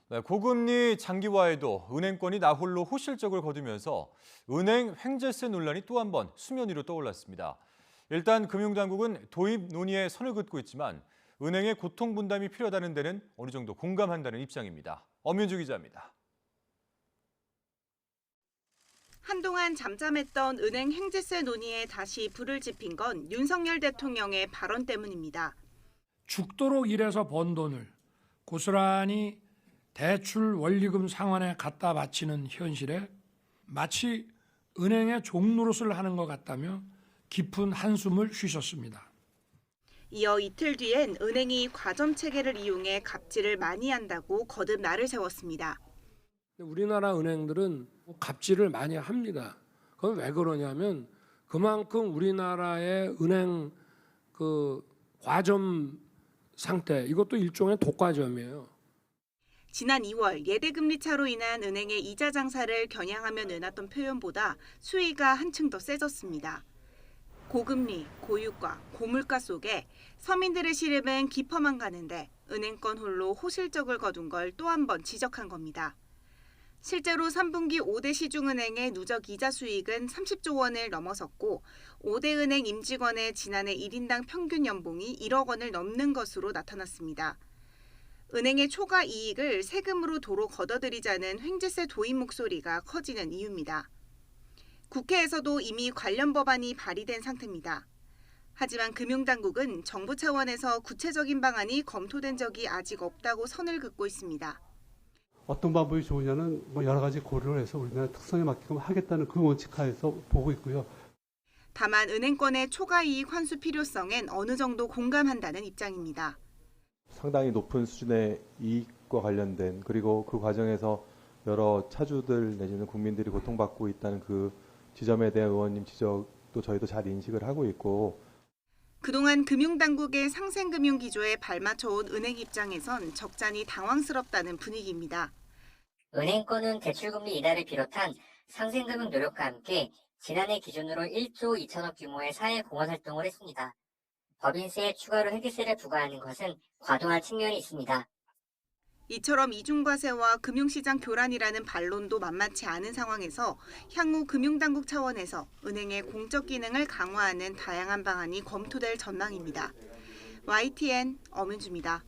네, 고금리 장기화에도 은행권이 나홀로 호실적을 거두면서 은행 횡재세 논란이 또 한 번 수면 위로 떠올랐습니다. 일단 금융당국은 도입 논의에 선을 긋고 있지만 은행의 고통 분담이 필요하다는 데는 어느 정도 공감한다는 입장입니다. 엄윤주 기자입니다. 한동안 잠잠했던 은행 횡재세 논의에 다시 불을 지핀 건 윤석열 대통령의 발언 때문입니다. 죽도록 일해서 번 돈을 고스란히 대출 원리금 상환에 갖다 바치는 현실에 마치 은행의 종노릇을 하는 것 같다며 깊은 한숨을 쉬셨습니다. 이어 이틀 뒤엔 은행이 과점 체계를 이용해 갑질을 많이 한다고 거듭 날을 세웠습니다. 우리나라 은행들은 갑질을 많이 합니다. 그건 왜 그러냐면 그만큼 우리나라의 은행 과점 상태, 이것도 일종의 독과점이에요. 지난 2월 예대금리 차로 인한 은행의 이자 장사를 겨냥하며 내놨던 표현보다 수위가 한층 더 세졌습니다. 고금리, 고유가, 고물가 속에 서민들의 시름은 깊어만 가는데 은행권 홀로 호실적을 거둔 걸 또 한 번 지적한 겁니다. 실제로 3분기 5대 시중은행의 누적 이자 수익은 30조 원을 넘어섰고 5대 은행 임직원의 지난해 1인당 평균 연봉이 1억 원을 넘는 것으로 나타났습니다. 은행의 초과 이익을 세금으로 도로 걷어들이자는 횡재세 도입 목소리가 커지는 이유입니다. 국회에서도 이미 관련 법안이 발의된 상태입니다. 하지만 금융당국은 정부 차원에서 구체적인 방안이 검토된 적이 아직 없다고 선을 긋고 있습니다. 어떤 방법이 좋으냐는 여러 가지 고려를 해서 우리나라 특성에 맞게끔 하겠다는 그 원칙하에서 보고 있고요. 다만 은행권의 초과 이익 환수 필요성엔 어느 정도 공감한다는 입장입니다. 상당히 높은 수준의 이익과 관련된 그리고 그 과정에서 여러 차주들 내지는 국민들이 고통받고 있다는 그 지점에 대한 의원님 지적도 저희도 잘 인식을 하고 있고 그동안 금융당국의 상생금융 기조에 발맞춰온 은행 입장에선 적잖이 당황스럽다는 분위기입니다. 은행권은 대출금리 인하를 비롯한 상생금융 노력과 함께 지난해 기준으로 1조 2천억 규모의 사회공헌활동을 했습니다. 법인세에 추가로 회계세를 부과하는 것은 과도한 측면이 있습니다. 이처럼 이중과세와 금융시장 교란이라는 반론도 만만치 않은 상황에서 향후 금융당국 차원에서 은행의 공적 기능을 강화하는 다양한 방안이 검토될 전망입니다. YTN 엄은주입니다.